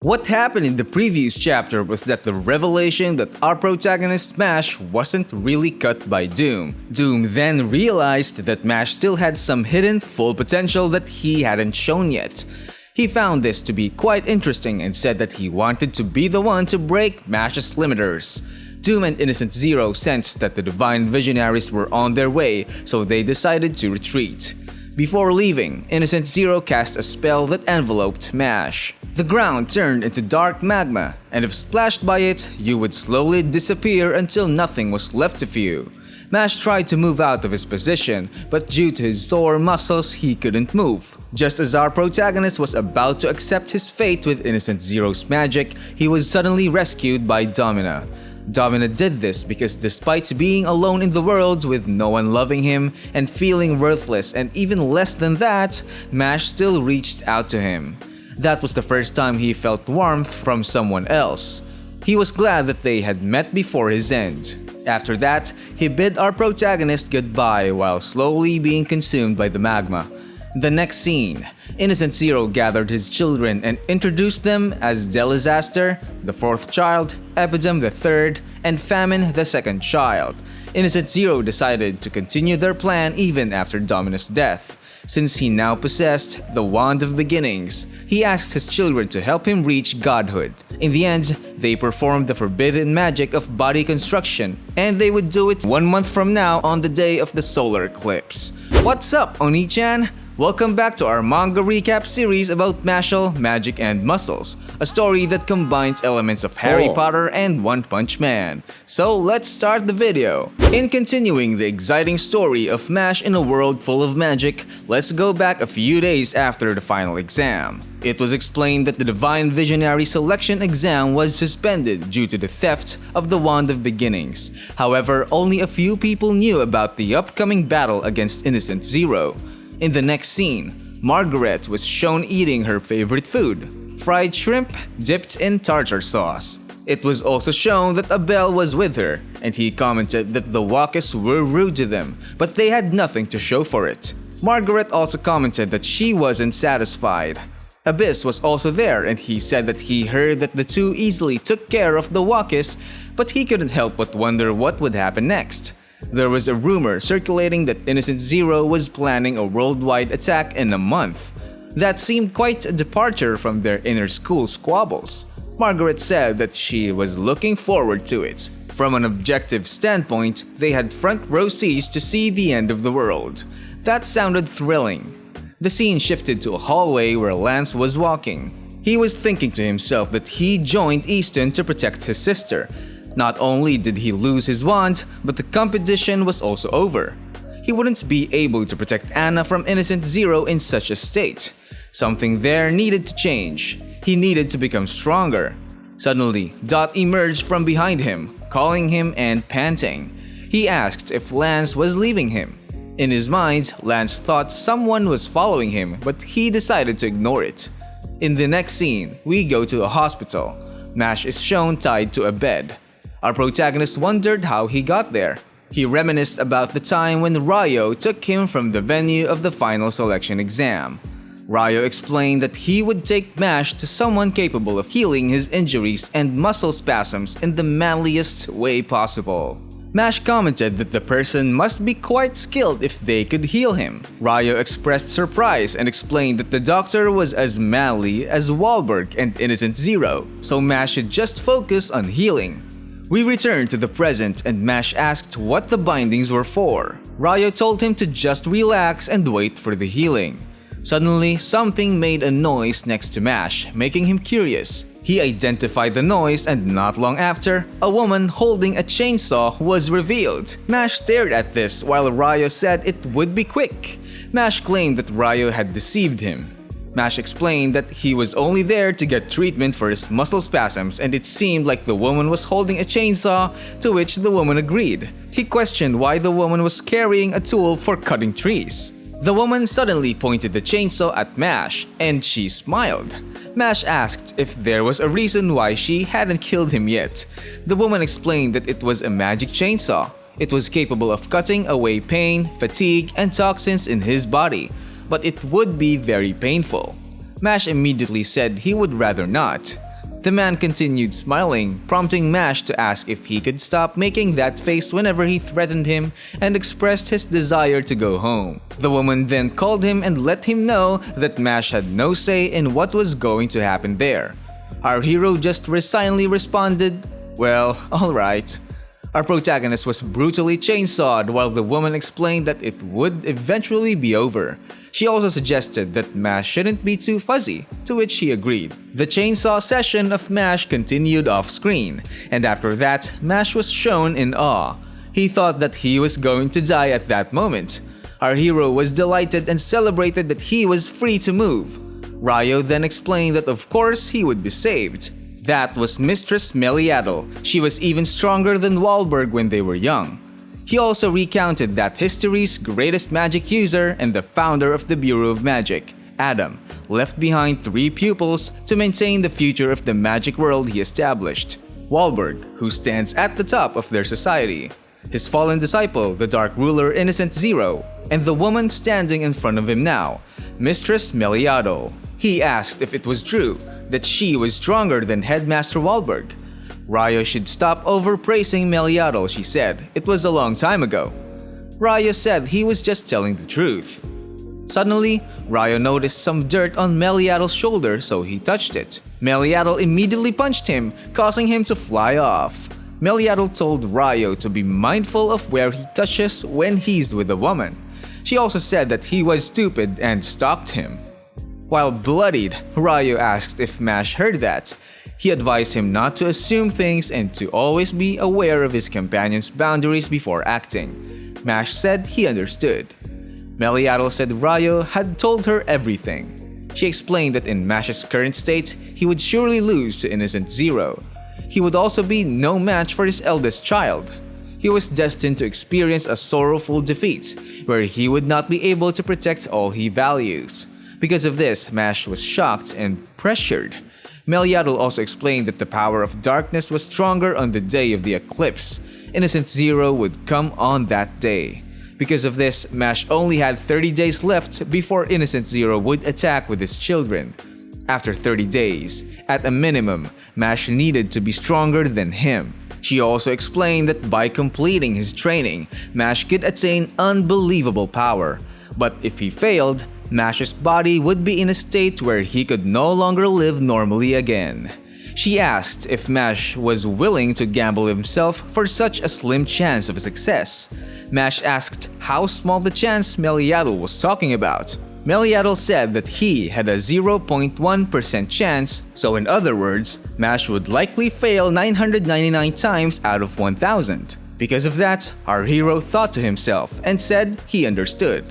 What happened in the previous chapter was that the revelation that our protagonist Mash wasn't really cut by Doom. Doom then realized that Mash still had some hidden full potential that he hadn't shown yet. He found this to be quite interesting and said that he wanted to be the one to break Mash's limiters. Doom and Innocent Zero sensed that the Divine Visionaries were on their way, so they decided to retreat. Before leaving, Innocent Zero cast a spell that enveloped Mash. The ground turned into dark magma, and if splashed by it, you would slowly disappear until nothing was left of you. Mash tried to move out of his position, but due to his sore muscles, he couldn't move. Just as our protagonist was about to accept his fate with Innocent Zero's magic, he was suddenly rescued by Domina. Domina did this because despite being alone in the world with no one loving him and feeling worthless and even less than that, Mash still reached out to him. That was the first time he felt warmth from someone else. He was glad that they had met before his end. After that, he bid our protagonist goodbye while slowly being consumed by the magma. The next scene, Innocent Zero gathered his children and introduced them as Delizaster, the fourth child, Epidem the third, and Famine the second child. Innocent Zero decided to continue their plan even after Dominus' death. Since he now possessed the Wand of Beginnings, he asked his children to help him reach godhood. In the end, they performed the forbidden magic of body construction, and they would do it 1 month from now on the day of the solar eclipse. What's up, Onii-Chan? Welcome back to our manga recap series about Mashle, magic, and muscles, a story that combines elements of Harry Potter and One Punch Man. So let's start the video. In continuing the exciting story of Mash in a world full of magic, let's go back a few days after the final exam. It was explained that the Divine Visionary Selection exam was suspended due to the theft of the Wand of Beginnings. However, only a few people knew about the upcoming battle against Innocent Zero. In the next scene, Margaret was shown eating her favorite food, fried shrimp dipped in tartar sauce. It was also shown that Abel was with her, and he commented that the Wakis were rude to them, but they had nothing to show for it. Margaret also commented that she wasn't satisfied. Abyss was also there, and he said that he heard that the two easily took care of the Wakis, but he couldn't help but wonder what would happen next. There was a rumor circulating that Innocent Zero was planning a worldwide attack in a month. That seemed quite a departure from their inner-school squabbles. Margaret said that she was looking forward to it. From an objective standpoint, they had front-row seats to see the end of the world. That sounded thrilling. The scene shifted to a hallway where Lance was walking. He was thinking to himself that he joined Easton to protect his sister. Not only did he lose his wand, but the competition was also over. He wouldn't be able to protect Anna from Innocent Zero in such a state. Something there needed to change. He needed to become stronger. Suddenly, Dot emerged from behind him, calling him and panting. He asked if Lance was leaving him. In his mind, Lance thought someone was following him, but he decided to ignore it. In the next scene, we go to a hospital. Mash is shown tied to a bed. Our protagonist wondered how he got there. He reminisced about the time when Ryo took him from the venue of the final selection exam. Ryo explained that he would take Mash to someone capable of healing his injuries and muscle spasms in the manliest way possible. Mash commented that the person must be quite skilled if they could heal him. Ryo expressed surprise and explained that the doctor was as manly as Wahlberg and Innocent Zero, so Mash should just focus on healing. We returned to the present and Mash asked what the bindings were for. Ryo told him to just relax and wait for the healing. Suddenly, something made a noise next to Mash, making him curious. He identified the noise and not long after, a woman holding a chainsaw was revealed. Mash stared at this while Ryo said it would be quick. Mash claimed that Ryo had deceived him. Mash explained that he was only there to get treatment for his muscle spasms and it seemed like the woman was holding a chainsaw, to which the woman agreed. He questioned why the woman was carrying a tool for cutting trees. The woman suddenly pointed the chainsaw at Mash, and she smiled. Mash asked if there was a reason why she hadn't killed him yet. The woman explained that it was a magic chainsaw. It was capable of cutting away pain, fatigue, and toxins in his body, but it would be very painful. Mash immediately said he would rather not. The man continued smiling, prompting Mash to ask if he could stop making that face whenever he threatened him and expressed his desire to go home. The woman then called him and let him know that Mash had no say in what was going to happen there. Our hero just resignedly responded, "Well, alright." Our protagonist was brutally chainsawed while the woman explained that it would eventually be over. She also suggested that Mash shouldn't be too fuzzy, to which he agreed. The chainsaw session of Mash continued off-screen, and after that, Mash was shown in awe. He thought that he was going to die at that moment. Our hero was delighted and celebrated that he was free to move. Ryo then explained that of course he would be saved. That was Mistress Meliado. She was even stronger than Wahlberg when they were young. He also recounted that history's greatest magic user and the founder of the Bureau of Magic, Adam, left behind 3 pupils to maintain the future of the magic world he established. Wahlberg, who stands at the top of their society, his fallen disciple, the Dark Ruler Innocent Zero, and the woman standing in front of him now, Mistress Meliado. He asked if it was true that she was stronger than Headmaster Wahlberg. Ryo should stop overpraising Meliado, she said. It was a long time ago. Ryo said he was just telling the truth. Suddenly, Ryo noticed some dirt on Meliado's shoulder, so he touched it. Meliado immediately punched him, causing him to fly off. Meliado told Ryo to be mindful of where he touches when he's with a woman. She also said that he was stupid and stalked him. While bloodied, Ryo asked if Mash heard that. He advised him not to assume things and to always be aware of his companion's boundaries before acting. Mash said he understood. Meliado said Ryo had told her everything. She explained that in Mash's current state, he would surely lose to Innocent Zero. He would also be no match for his eldest child. He was destined to experience a sorrowful defeat, where he would not be able to protect all he values. Because of this, Mash was shocked and pressured. Meliado also explained that the power of darkness was stronger on the day of the eclipse. Innocent Zero would come on that day. Because of this, Mash only had 30 days left before Innocent Zero would attack with his children. After 30 days, at a minimum, Mash needed to be stronger than him. She also explained that by completing his training, Mash could attain unbelievable power. But if he failed, Mash's body would be in a state where he could no longer live normally again. She asked if Mash was willing to gamble himself for such a slim chance of success. Mash asked how small the chance Meliado was talking about. Meliado said that he had a 0.1% chance, so in other words, Mash would likely fail 999 times out of 1,000. Because of that, our hero thought to himself and said he understood.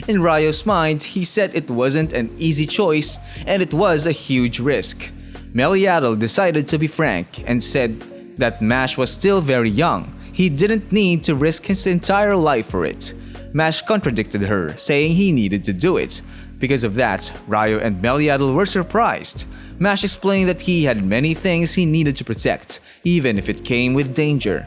In Ryo's mind, he said it wasn't an easy choice and it was a huge risk. Meliado decided to be frank and said that Mash was still very young. He didn't need to risk his entire life for it. Mash contradicted her, saying he needed to do it. Because of that, Ryo and Meliado were surprised. Mash explained that he had many things he needed to protect, even if it came with danger.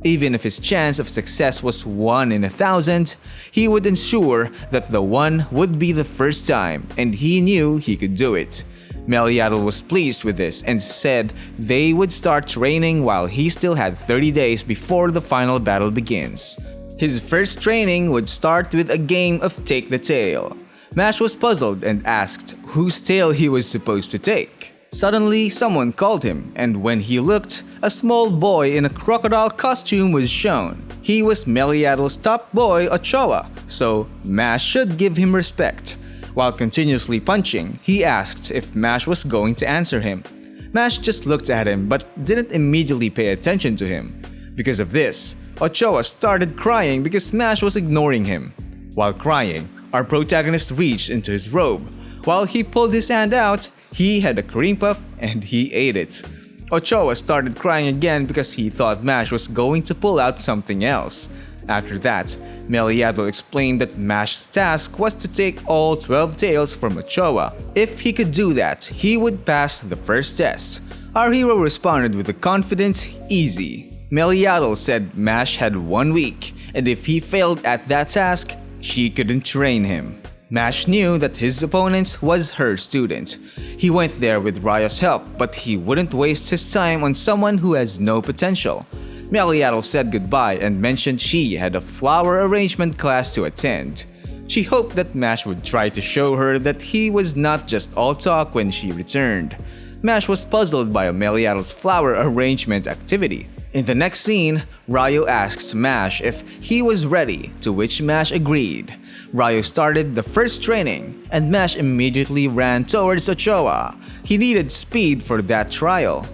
Even if his chance of success was 1 in 1,000, he would ensure that the 1 would be the first time, and he knew he could do it. Meliado was pleased with this and said they would start training while he still had 30 days before the final battle begins. His first training would start with a game of Take the Tail. Mash was puzzled and asked whose tail he was supposed to take. Suddenly, someone called him, and when he looked, a small boy in a crocodile costume was shown. He was Meliado's top boy, Ochoa, so Mash should give him respect. While continuously punching, he asked if Mash was going to answer him. Mash just looked at him but didn't immediately pay attention to him. Because of this, Ochoa started crying because Mash was ignoring him. While crying, our protagonist reached into his robe. While he pulled his hand out, he had a cream puff and he ate it. Ochoa started crying again because he thought Mash was going to pull out something else. After that, Meliado explained that Mash's task was to take all 12 tails from Ochoa. If he could do that, he would pass the first test. Our hero responded with a confident, easy. Meliado said Mash had 1 week, and if he failed at that task, she couldn't train him. Mash knew that his opponent was her student. He went there with Ryo's help, but he wouldn't waste his time on someone who has no potential. Meliado said goodbye and mentioned she had a flower arrangement class to attend. She hoped that Mash would try to show her that he was not just all talk when she returned. Mash was puzzled by Meliado's flower arrangement activity. In the next scene, Ryo asked Mash if he was ready, to which Mash agreed. Ryo started the first training, and Mash immediately ran towards Ochoa. He needed speed for that trial.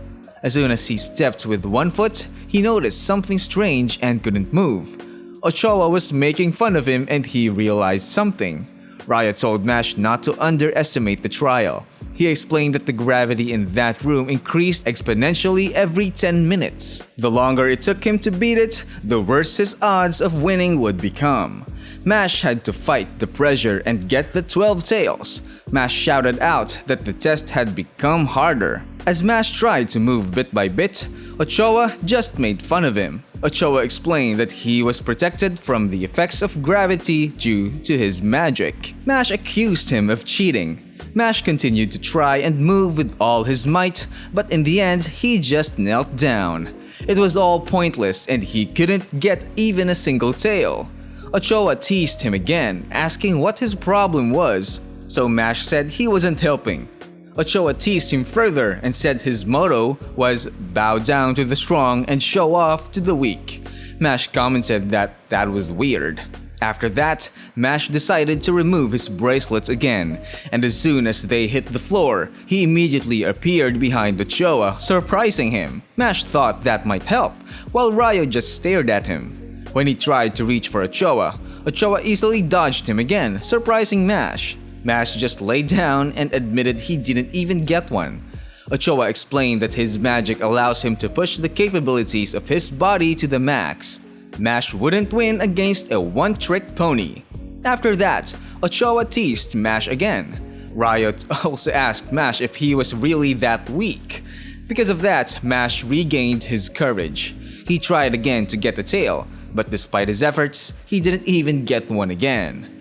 As soon as he stepped with one foot, he noticed something strange and couldn't move. Ochoa was making fun of him and he realized something. Ryo told Mash not to underestimate the trial. He explained that the gravity in that room increased exponentially every 10 minutes. The longer it took him to beat it, the worse his odds of winning would become. Mash had to fight the pressure and get the 12 tails. Mash shouted out that the test had become harder. As Mash tried to move bit by bit, Ochoa just made fun of him. Ochoa explained that he was protected from the effects of gravity due to his magic. Mash accused him of cheating. Mash continued to try and move with all his might, but in the end, he just knelt down. It was all pointless and he couldn't get even a single tail. Ochoa teased him again, asking what his problem was, so Mash said he wasn't helping. Ochoa teased him further and said his motto was bow down to the strong and show off to the weak. Mash commented that was weird. After that, Mash decided to remove his bracelets again, and as soon as they hit the floor, he immediately appeared behind Ochoa, surprising him. Mash thought that might help, while Ryo just stared at him. When he tried to reach for Ochoa, Ochoa easily dodged him again, surprising Mash. Mash just lay down and admitted he didn't even get one. Ochoa explained that his magic allows him to push the capabilities of his body to the max. Mash wouldn't win against a one-trick pony. After that, Ochoa teased Mash again. Ryo also asked Mash if he was really that weak. Because of that, Mash regained his courage. He tried again to get the tail, but despite his efforts, he didn't even get one again.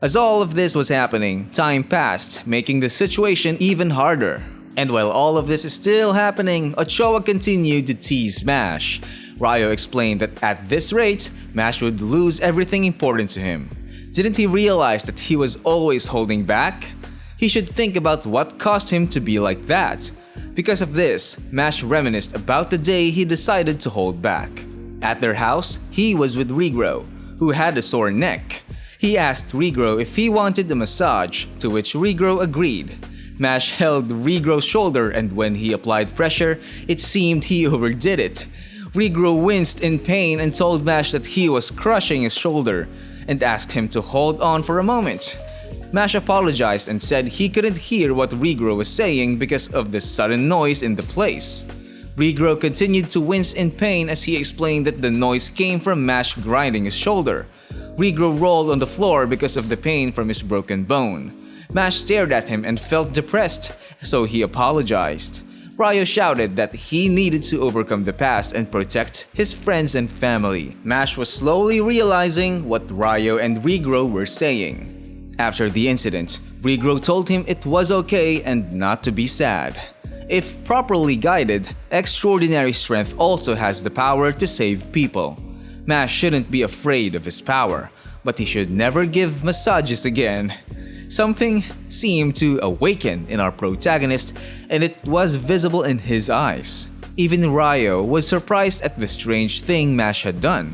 As all of this was happening, time passed, making the situation even harder. And while all of this is still happening, Ochoa continued to tease Mash. Ryo explained that at this rate, Mash would lose everything important to him. Didn't he realize that he was always holding back? He should think about what caused him to be like that. Because of this, Mash reminisced about the day he decided to hold back. At their house, he was with Regro, who had a sore neck. He asked Regro if he wanted a massage, to which Regro agreed. Mash held Regro's shoulder and when he applied pressure, it seemed he overdid it. Regro winced in pain and told Mash that he was crushing his shoulder and asked him to hold on for a moment. Mash apologized and said he couldn't hear what Regro was saying because of the sudden noise in the place. Regro continued to wince in pain as he explained that the noise came from Mash grinding his shoulder. Regro rolled on the floor because of the pain from his broken bone. Mash stared at him and felt depressed, so he apologized. Ryo shouted that he needed to overcome the past and protect his friends and family. Mash was slowly realizing what Ryo and Regro were saying. After the incident, Regro told him it was okay and not to be sad. If properly guided, extraordinary strength also has the power to save people. Mash shouldn't be afraid of his power, but he should never give massages again. Something seemed to awaken in our protagonist, and it was visible in his eyes. Even Ryo was surprised at the strange thing Mash had done.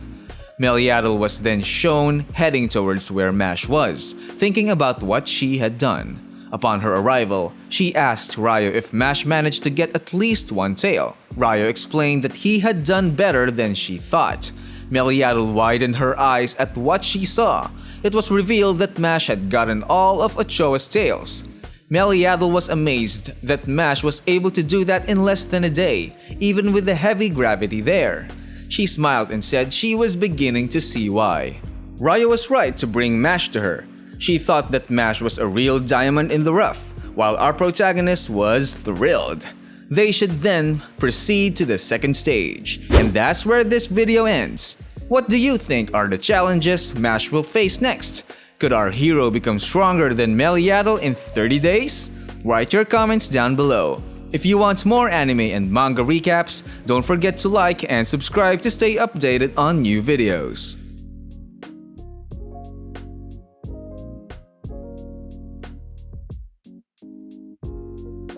Meliado was then shown heading towards where Mash was, thinking about what she had done. Upon her arrival, she asked Ryo if Mash managed to get at least one tail. Ryo explained that he had done better than she thought. Meliado widened her eyes at what she saw. It was revealed that Mash had gotten all of Ochoa's tails. Meliado was amazed that Mash was able to do that in less than a day, even with the heavy gravity there. She smiled and said she was beginning to see why. Ryo was right to bring Mash to her. She thought that Mash was a real diamond in the rough, while our protagonist was thrilled. They should then proceed to the second stage, and that's where this video ends. What do you think are the challenges Mash will face next? Could our hero become stronger than Meliado in 30 days? Write your comments down below. If you want more anime and manga recaps, don't forget to like and subscribe to stay updated on new videos.